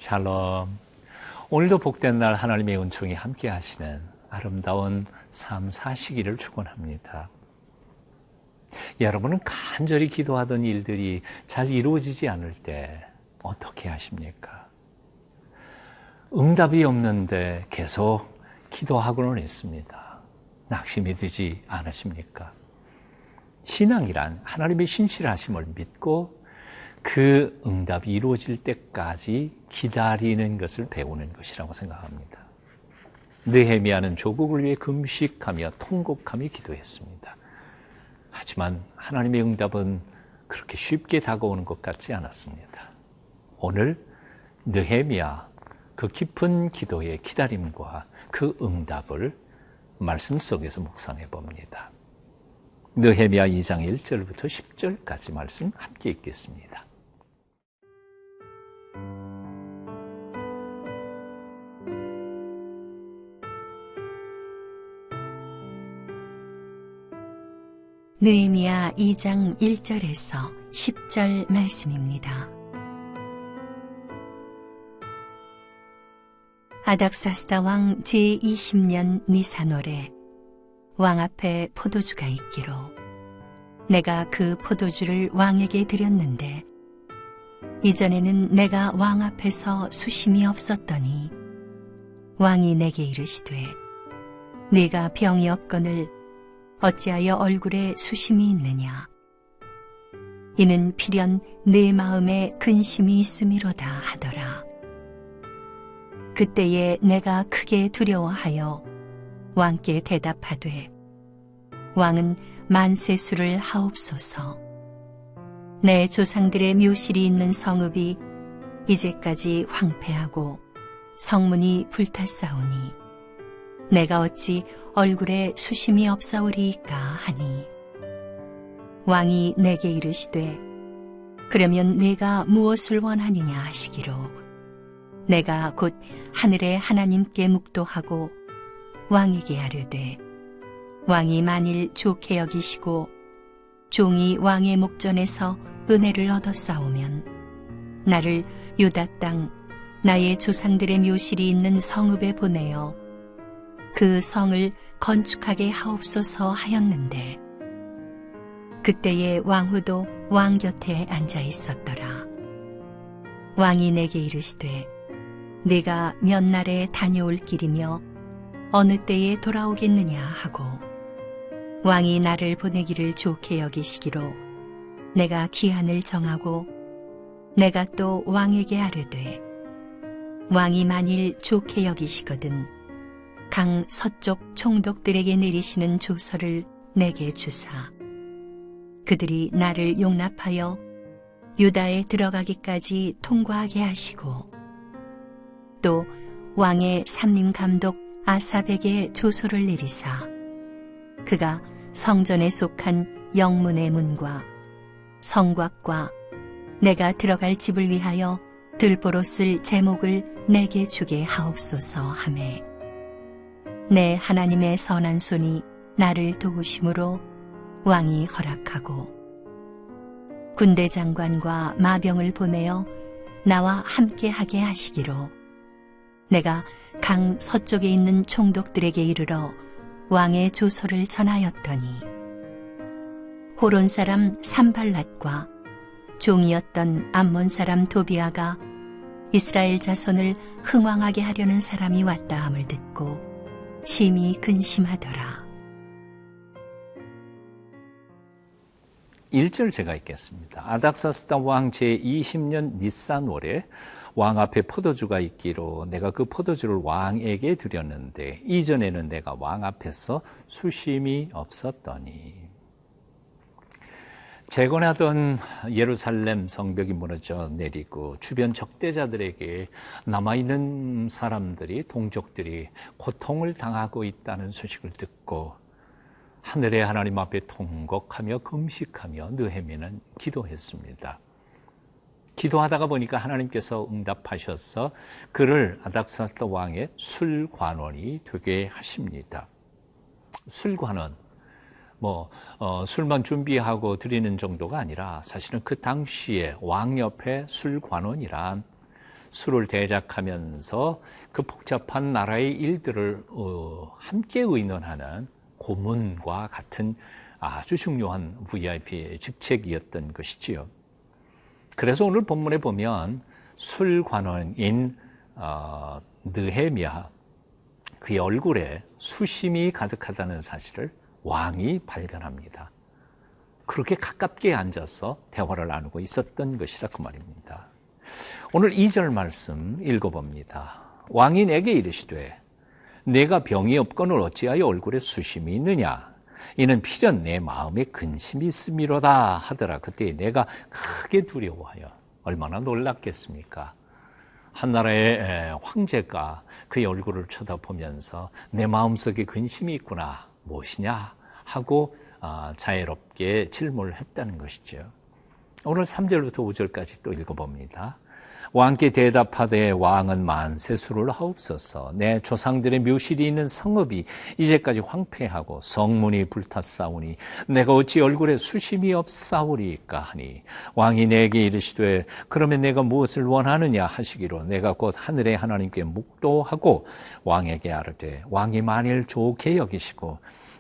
샬롬. 오늘도 복된 날 하나님의 은총이 함께 하시는 아름다운 삶 사시기를 축원합니다. 여러분은 간절히 기도하던 일들이 잘 이루어지지 않을 때 어떻게 하십니까? 응답이 없는데 계속 기도하고는 있습니다. 낙심이 되지 않으십니까? 신앙이란 하나님의 신실하심을 믿고 그 응답이 이루어질 때까지 기다리는 것을 배우는 것이라고 생각합니다. 느헤미야는 조국을 위해 금식하며 통곡하며 기도했습니다. 하지만 하나님의 응답은 그렇게 쉽게 다가오는 것 같지 않았습니다. 오늘 느헤미야 그 깊은 기도의 기다림과 그 응답을 말씀 속에서 묵상해 봅니다. 느헤미야 2장 1절부터 10절까지 말씀 함께 읽겠습니다. 느헤미야 2장 1절에서 10절 말씀입니다. 아닥사스다 왕 제20년 니산월에 왕 앞에 포도주가 있기로 내가 그 포도주를 왕에게 드렸는데 이전에는 내가 왕 앞에서 수심이 없었더니 왕이 내게 이르시되 네가 병이 없거늘 어찌하여 얼굴에 수심이 있느냐? 이는 필연 내 마음에 근심이 있음이로다 하더라. 그때에 내가 크게 두려워하여 왕께 대답하되 왕은 만세수를 하옵소서. 내 조상들의 묘실이 있는 성읍이 이제까지 황폐하고 성문이 불탔사오니 내가 어찌 얼굴에 수심이 없사오리이까 하니 왕이 내게 이르시되 그러면 네가 무엇을 원하느냐 하시기로 내가 곧 하늘의 하나님께 묵도하고 왕에게 아뢰되 왕이 만일 좋게 여기시고 종이 왕의 목전에서 은혜를 얻었사오면 나를 유다 땅 나의 조상들의 묘실이 있는 성읍에 보내어 그 성을 건축하게 하옵소서 하였는데 그때에 왕후도 왕 곁에 앉아 있었더라. 왕이 내게 이르시되 네가 몇 날에 다녀올 길이며 어느 때에 돌아오겠느냐 하고 왕이 나를 보내기를 좋게 여기시기로 내가 기한을 정하고 내가 또 왕에게 아뢰되 왕이 만일 좋게 여기시거든 강 서쪽 총독들에게 내리시는 조서를 내게 주사 그들이 나를 용납하여 유다에 들어가기까지 통과하게 하시고 또 왕의 삼림 감독 아삽에게 조서를 내리사 그가 성전에 속한 영문의 문과 성곽과 내가 들어갈 집을 위하여 들보로 쓸 제목을 내게 주게 하옵소서 하매 내 하나님의 선한 손이 나를 도우심으로 왕이 허락하고 군대 장관과 마병을 보내어 나와 함께 하게 하시기로 내가 강 서쪽에 있는 총독들에게 이르러 왕의 조서를 전하였더니 호론 사람 산발랏과 종이었던 암몬 사람 도비아가 이스라엘 자손을 흥왕하게 하려는 사람이 왔다 함을 듣고 심히 근심하더라. 1절 제가 읽겠습니다. 아닥사스다 왕 제20년 니산월에 왕 앞에 포도주가 있기로 내가 그 포도주를 왕에게 드렸는데 이전에는 내가 왕 앞에서 수심이 없었더니 재건하던 예루살렘 성벽이 무너져 내리고 주변 적대자들에게 남아있는 사람들이 동족들이 고통을 당하고 있다는 소식을 듣고 하늘의 하나님 앞에 통곡하며 금식하며 느헤미야는 기도했습니다. 기도하다가 보니까 하나님께서 응답하셔서 그를 아닥사스다 왕의 술관원이 되게 하십니다. 술관원, 술만 준비하고 드리는 정도가 아니라 사실은 그 당시에 왕 옆에 술관원이란 수를 대적하면서 그 복잡한 나라의 일들을 함께 의논하는 고문과 같은 아주 중요한 VIP의 직책이었던 것이지요. 그래서 오늘 본문에 보면 술관원인 느헤미야, 그의 얼굴에 수심이 가득하다는 사실을 왕이 발견합니다. 그렇게 가깝게 앉아서 대화를 나누고 있었던 것이라 그 말입니다. 오늘 2절 말씀 읽어봅니다. 왕이 내게 이르시되 내가 병이 없거늘 어찌하여 얼굴에 수심이 있느냐? 이는 필연 내 마음에 근심이 있음이로다 하더라. 그때 내가 크게 두려워하여, 얼마나 놀랐겠습니까? 한나라의 황제가 그의 얼굴을 쳐다보면서 내 마음속에 근심이 있구나, 무엇이냐 하고 자애롭게 질문을 했다는 것이죠. 오늘 3절부터 5절까지 또 읽어봅니다. 왕께 대답하되 왕은 만세수를 하옵소서. 내 조상들의 묘실이 있는 성읍이 이제까지 황폐하고 성문이 불탔사오니 내가 어찌 얼굴에 수심이 없사오리까 하니 왕이 내게 이르시되 그러면 내가 무엇을 원하느냐 하시기로 내가 곧 하늘의 하나님께 묵도하고 왕에게 아뢰되 왕이 만일 좋게 여기시고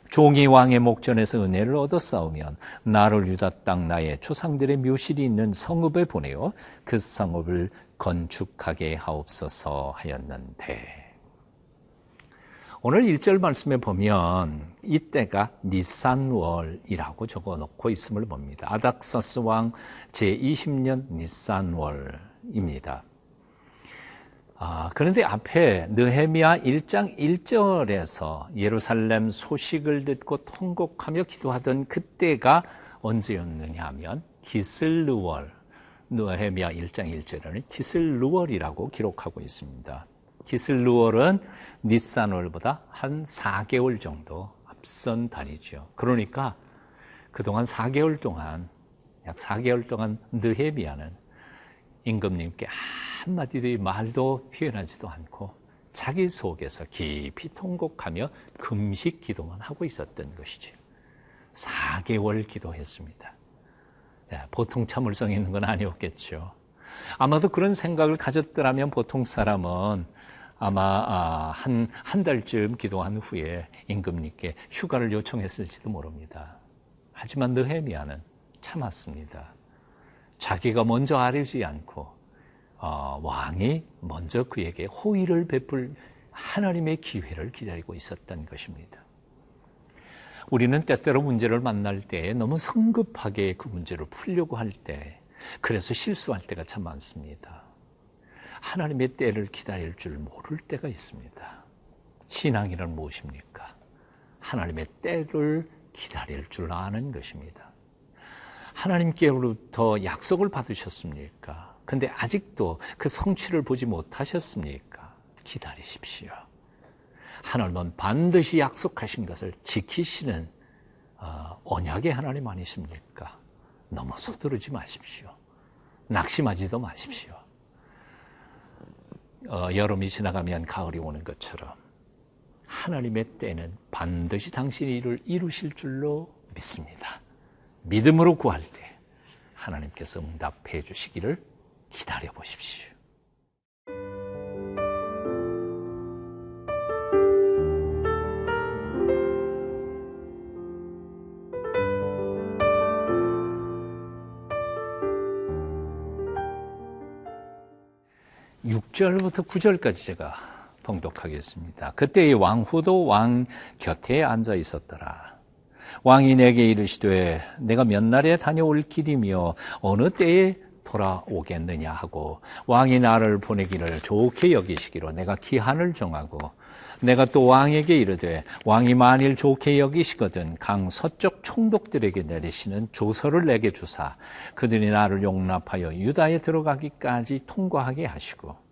종이 왕의 목전에서 은혜를 얻었사오면 나를 유다 땅 나의 조상들의 묘실이 있는 성읍에 보내어 그 성읍을 건축하게 하옵소서 하였는데, 오늘 1절 말씀에 보면 이때가 니산월이라고 적어놓고 있음을 봅니다. 아닥사스 왕 제20년 니산월입니다. 그런데 앞에 느헤미야 1장 1절에서 예루살렘 소식을 듣고 통곡하며 기도하던 그때가 언제였느냐 하면 기슬르월, 느헤미야 1장 1절에는 기슬르월이라고 기록하고 있습니다. 기슬르월은 니산월보다 한 4개월 정도 앞선 달이죠. 그러니까 그동안 4개월 동안, 약 4개월 동안 느헤미야는 임금님께 한마디도 말도 표현하지도 않고 자기 속에서 깊이 통곡하며 금식 기도만 하고 있었던 것이죠. 4개월 기도했습니다. 보통 참을성이 있는 건 아니었겠죠. 아마도 그런 생각을 가졌더라면 보통 사람은 아마 한 달쯤 기도한 후에 임금님께 휴가를 요청했을지도 모릅니다. 하지만 느헤미야는 참았습니다. 자기가 먼저 아뢰지 않고 왕이 먼저 그에게 호의를 베풀 하나님의 기회를 기다리고 있었던 것입니다. 우리는 때때로 문제를 만날 때 너무 성급하게 그 문제를 풀려고 할 때, 그래서 실수할 때가 참 많습니다. 하나님의 때를 기다릴 줄 모를 때가 있습니다. 신앙이란 무엇입니까? 하나님의 때를 기다릴 줄 아는 것입니다. 하나님께로부터 약속을 받으셨습니까? 근데 아직도 그 성취를 보지 못하셨습니까? 기다리십시오. 하나님은 반드시 약속하신 것을 지키시는 언약의 하나님 아니십니까? 너무 서두르지 마십시오. 낙심하지도 마십시오. 여름이 지나가면 가을이 오는 것처럼 하나님의 때는 반드시 당신이 이를 이루실 줄로 믿습니다. 믿음으로 구할 때 하나님께서 응답해 주시기를 기다려 보십시오. (6절부터) (9절까지) 제가 봉독하겠습니다. 그때의 왕후도 왕 곁에 앉아 있었더라. 왕이 내게 이르시되 내가 몇 날에 다녀올 길이며 어느 때에 돌아오겠느냐 하고 왕이 나를 보내기를 좋게 여기시기로 내가 기한을 정하고 내가 또 왕에게 이르되 왕이 만일 좋게 여기시거든 강 서쪽 총독들에게 내리시는 조서를 내게 주사 그들이 나를 용납하여 유다에 들어가기까지 통과하게 하시고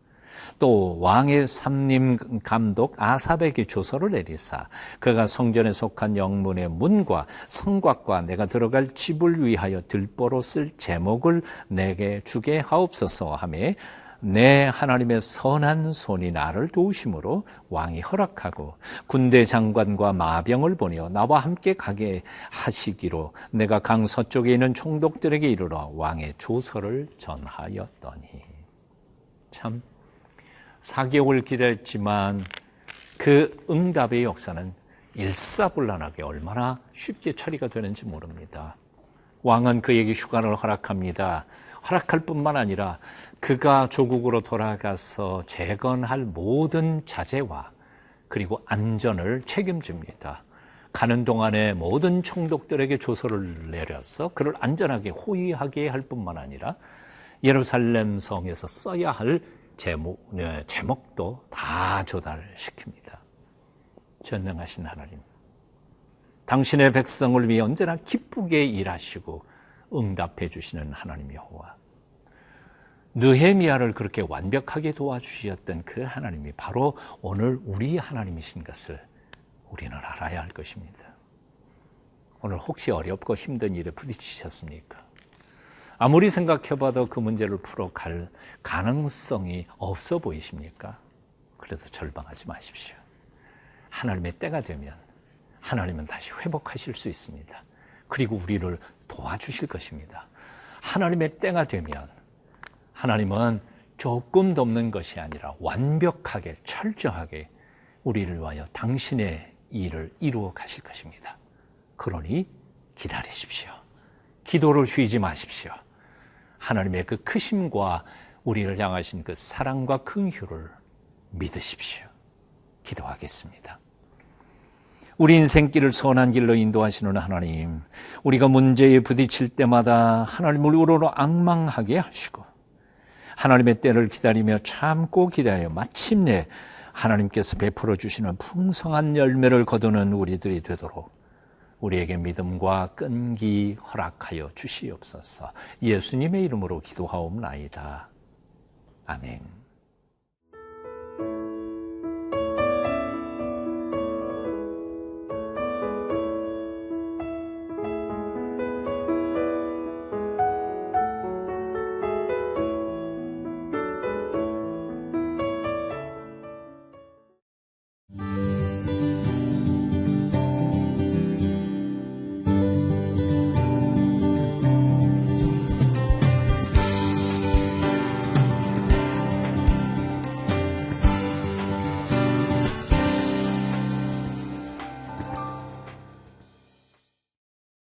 또 왕의 삼림 감독 아삽에게 조서를 내리사 그가 성전에 속한 영문의 문과 성곽과 내가 들어갈 집을 위하여 들보로 쓸 제목을 내게 주게 하옵소서 하매 내 하나님의 선한 손이 나를 도우심으로 왕이 허락하고 군대 장관과 마병을 보내어 나와 함께 가게 하시기로 내가 강 서쪽에 있는 총독들에게 이르러 왕의 조서를 전하였더니. 참 4개월 기다렸지만 그 응답의 역사는 일사불란하게 얼마나 쉽게 처리가 되는지 모릅니다. 왕은 그에게 휴가를 허락합니다. 허락할 뿐만 아니라 그가 조국으로 돌아가서 재건할 모든 자재와 그리고 안전을 책임집니다. 가는 동안에 모든 총독들에게 조서를 내려서 그를 안전하게 호위하게 할 뿐만 아니라 예루살렘 성에서 써야 할 제목도 다 조달시킵니다. 전능하신 하나님, 당신의 백성을 위해 언제나 기쁘게 일하시고 응답해 주시는 하나님 여호와, 느헤미야를 그렇게 완벽하게 도와주셨던 그 하나님이 바로 오늘 우리 하나님이신 것을 우리는 알아야 할 것입니다. 오늘 혹시 어렵고 힘든 일에 부딪히셨습니까? 아무리 생각해봐도 그 문제를 풀어갈 가능성이 없어 보이십니까? 그래도 절망하지 마십시오. 하나님의 때가 되면 하나님은 다시 회복하실 수 있습니다. 그리고 우리를 도와주실 것입니다. 하나님의 때가 되면 하나님은 조금도 없는 것이 아니라 완벽하게 철저하게 우리를 위하여 당신의 일을 이루어 가실 것입니다. 그러니 기다리십시오. 기도를 쉬지 마십시오. 하나님의 그 크심과 우리를 향하신 그 사랑과 긍휼을 믿으십시오. 기도하겠습니다. 우리 인생길을 선한 길로 인도하시는 하나님, 우리가 문제에 부딪힐 때마다 하나님을 우러러 앙망하게 하시고 하나님의 때를 기다리며 참고 기다려 마침내 하나님께서 베풀어 주시는 풍성한 열매를 거두는 우리들이 되도록 우리에게 믿음과 끈기 허락하여 주시옵소서. 예수님의 이름으로 기도하옵나이다. 아멘.